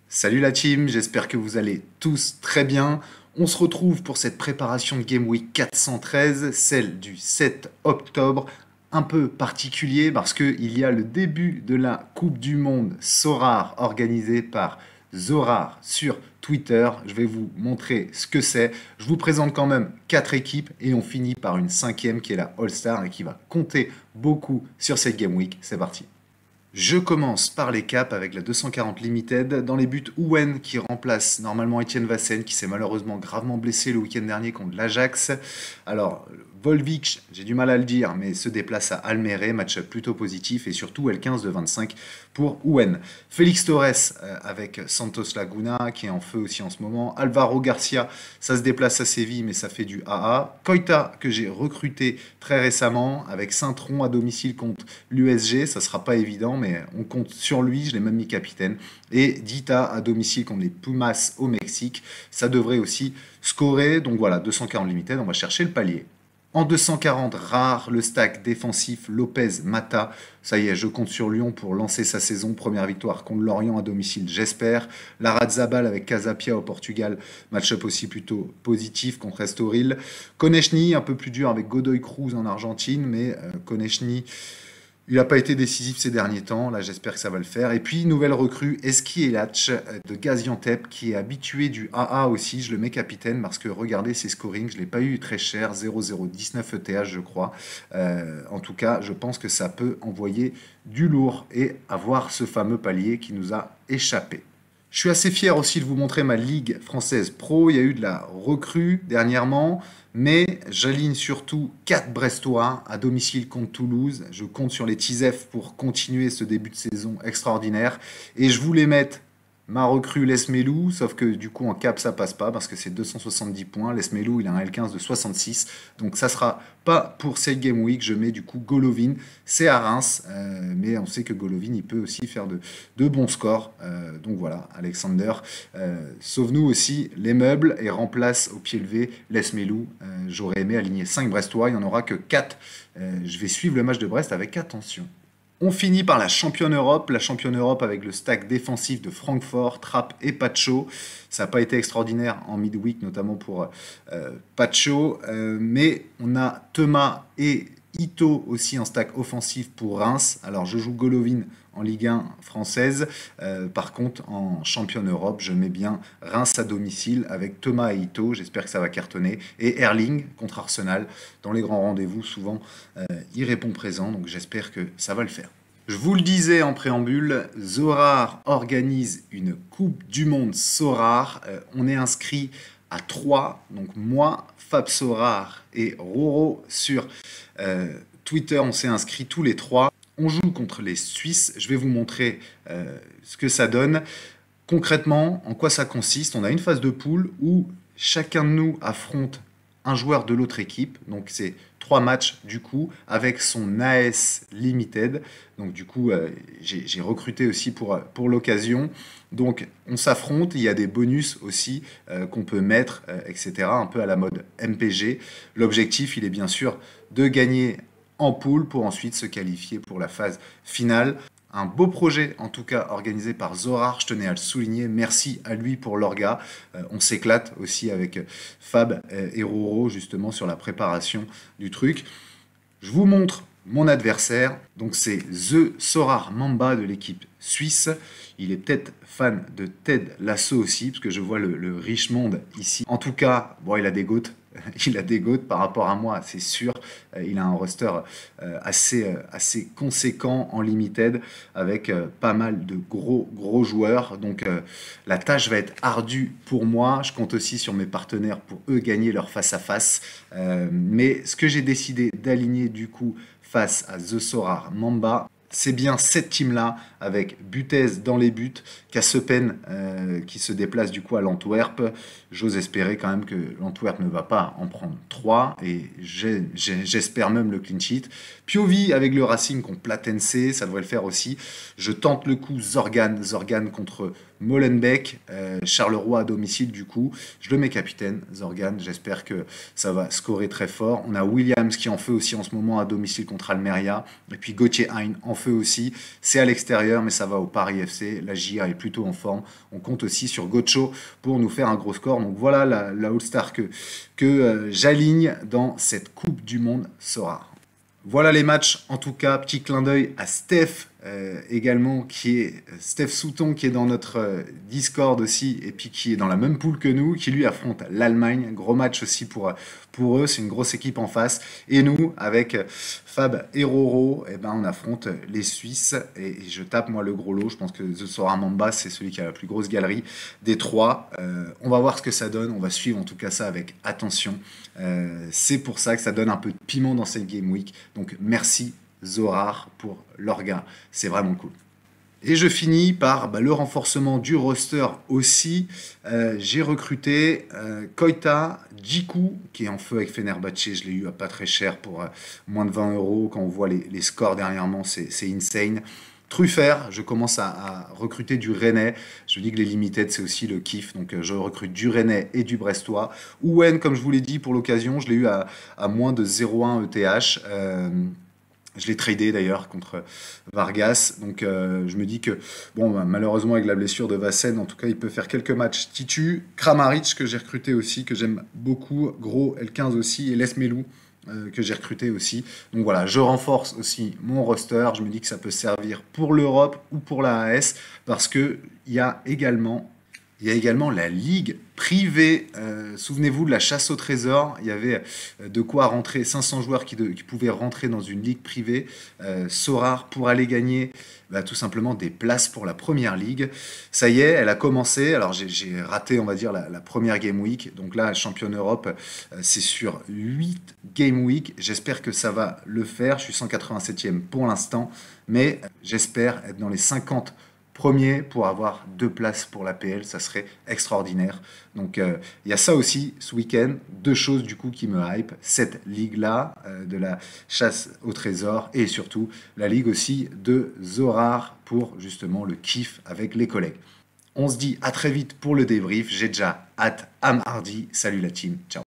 Salut la team, j'espère que vous allez tous très bien. On se retrouve pour cette préparation de Game Week 413, celle du 7 octobre. Un peu particulier parce qu'il y a le début de la Coupe du Monde Sorare organisée par Zorar sur Twitter. Je vais vous montrer ce que c'est. Je vous présente quand même 4 équipes et on finit par une 5e qui est la All-Star et qui va compter beaucoup sur cette Game Week. C'est parti. Je commence par les caps avec la 240 Limited. Dans les buts, Owen qui remplace normalement Etienne Vassen qui s'est malheureusement gravement blessé le week-end dernier contre l'Ajax. Alors, Volvic, j'ai du mal à le dire, mais se déplace à Almere, match plutôt positif et surtout L15 de 25 pour Owen. Félix Torres avec Santos Laguna qui est en feu aussi en ce moment. Alvaro Garcia, ça se déplace à Séville mais ça fait du AA. Koita que j'ai recruté très récemment avec Saint-Tron à domicile contre l'USG, ça sera pas évident mais on compte sur lui, je l'ai même mis capitaine. Et Dita à domicile contre les Pumas au Mexique, ça devrait aussi scorer. Donc voilà, 240 limited, on va chercher le palier. En 240, rare, le stack défensif Lopez-Mata. Ça y est, je compte sur Lyon pour lancer sa saison. Première victoire contre Lorient à domicile, j'espère. Larrazabal avec Casapia au Portugal. Match-up aussi plutôt positif contre Estoril. Konechny, un peu plus dur avec Godoy Cruz en Argentine. Mais Konechny, il n'a pas été décisif ces derniers temps. Là, j'espère que ça va le faire. Et puis, nouvelle recrue, Eski Elac de Gaziantep, qui est habitué du AA aussi. Je le mets capitaine parce que regardez ses scorings. Je ne l'ai pas eu très cher. 0,019 ETH, je crois. En tout cas, je pense que ça peut envoyer du lourd et avoir ce fameux palier qui nous a échappé. Je suis assez fier aussi de vous montrer ma Ligue française pro. Il y a eu de la recrue dernièrement, mais j'aligne surtout 4 Brestois à domicile contre Toulouse. Je compte sur les Tizef pour continuer ce début de saison extraordinaire. Et je voulais mettre ma recrue Lesmelou, sauf que du coup en cap ça passe pas parce que c'est 270 points. Lesmelou il a un L15 de 66, donc ça sera pas pour cette Game Week. Je mets du coup Golovin, c'est à Reims, mais on sait que Golovin il peut aussi faire de bons scores. Donc voilà, Alexander, sauve-nous aussi les meubles et remplace au pied levé Lesmelou. J'aurais aimé aligner 5 Brestois, il n'y en aura que 4. Je vais suivre le match de Brest avec attention. On finit par la championne Europe avec le stack défensif de Francfort, Trapp et Pacho. Ça n'a pas été extraordinaire en midweek, notamment pour Pacho, mais on a Thomas et Ito aussi en stack offensif pour Reims. Alors je joue Golovin en Ligue 1 française. Par contre, en championne Europe, je mets bien Reims à domicile avec Thomas et Ito. J'espère que ça va cartonner. Et Erling contre Arsenal. Dans les grands rendez-vous, souvent, il répond présent. Donc j'espère que ça va le faire. Je vous le disais en préambule, Zorar organise une Coupe du Monde Sorare. On est inscrit à 3. Donc moi, Fab Sorar et Roro sur Twitter, on s'est inscrits tous les 3. On joue contre les Suisses. Je vais vous montrer ce que ça donne. Concrètement, en quoi ça consiste? On a une phase de poule où chacun de nous affronte un joueur de l'autre équipe. Donc c'est 3 matchs du coup avec son AS Limited. Donc du coup j'ai recruté aussi pour l'occasion. Donc on s'affronte, il y a des bonus aussi qu'on peut mettre, etc. Un peu à la mode MPG. L'objectif il est bien sûr de gagner en poule pour ensuite se qualifier pour la phase finale. Un beau projet, en tout cas, organisé par Zorar, je tenais à le souligner. Merci à lui pour l'orga. On s'éclate aussi avec Fab et Roro, justement, sur la préparation du truc. Je vous montre mon adversaire. Donc, c'est The Sorar Mamba de l'équipe suisse. Il est peut-être fan de Ted Lasso aussi, parce que je vois le Richmond ici. En tout cas, bon, il a des goats. Il a des goats par rapport à moi, c'est sûr. Il a un roster assez conséquent en limited avec pas mal de gros joueurs. Donc la tâche va être ardue pour moi. Je compte aussi sur mes partenaires pour eux gagner leur face-à-face. Mais ce que j'ai décidé d'aligner du coup face à The Sorar Mamba, c'est bien cette team-là, avec Butez dans les buts, Cassepen qui se déplace du coup à l'Antwerp. J'ose espérer quand même que l'Antwerp ne va pas en prendre 3, et j'espère même le clean sheet. Piovi avec le Racing contre Platense, ça devrait le faire aussi. Je tente le coup Zorgan contre Molenbeek, Charleroi à domicile du coup. Je le mets capitaine, Zorgan. J'espère que ça va scorer très fort. On a Williams qui en feu aussi en ce moment à domicile contre Almeria. Et puis Gauthier Hein en feu aussi. C'est à l'extérieur, mais ça va au Paris FC. La JA est plutôt en forme. On compte aussi sur Gocho pour nous faire un gros score. Donc voilà la All-Star que j'aligne dans cette Coupe du Monde Sora. Voilà les matchs, en tout cas, petit clin d'œil à Steph également, qui est Steph Souton, qui est dans notre Discord aussi, et puis qui est dans la même poule que nous, qui lui affronte l'Allemagne. Gros match aussi pour eux, c'est une grosse équipe en face. Et nous, avec Fab et Roro, eh ben, on affronte les Suisses, et je tape moi le gros lot. Je pense que The Sora Mamba, c'est celui qui a la plus grosse galerie des trois. On va voir ce que ça donne, on va suivre en tout cas ça avec attention. C'est pour ça que ça donne un peu de piment dans cette Game Week. Donc merci Zorar pour l'orga, c'est vraiment cool. Et je finis par le renforcement du roster aussi. J'ai recruté Koita Djikou, qui est en feu avec Fenerbahçe. Je l'ai eu à pas très cher pour moins de 20 euros. Quand on voit les scores dernièrement, c'est insane. Truffert, je commence à recruter du Rennais. Je me dis que les limited, c'est aussi le kiff. Donc, je recrute du Rennais et du Brestois. Owen, comme je vous l'ai dit pour l'occasion, je l'ai eu à moins de 0,1 ETH. Je l'ai tradé d'ailleurs contre Vargas. Donc, je me dis que, bon, malheureusement, avec la blessure de Vassen, en tout cas, il peut faire quelques matchs titu. Kramaric, que j'ai recruté aussi, que j'aime beaucoup. Gros L15 aussi. Et Lesmelou, que j'ai recruté aussi. Donc voilà, je renforce aussi mon roster. Je me dis que ça peut servir pour l'Europe ou pour la AS parce que il y a également la ligue privée. Souvenez-vous de la chasse au trésor. Il y avait de quoi rentrer 500 joueurs qui pouvaient rentrer dans une ligue privée. Sorar pour aller gagner tout simplement des places pour la première ligue. Ça y est, elle a commencé. Alors j'ai raté, on va dire, la première Game Week. Donc là, Champion Europe, c'est sur 8 Game Week. J'espère que ça va le faire. Je suis 187e pour l'instant. Mais j'espère être dans les 50 premier pour avoir 2 places pour l'APL, ça serait extraordinaire. Donc il y a ça aussi ce week-end, 2 choses du coup qui me hype, cette ligue-là de la chasse au trésor et surtout la ligue aussi de Zorar pour justement le kiff avec les collègues. On se dit à très vite pour le débrief, j'ai déjà hâte à mardi, salut la team, ciao.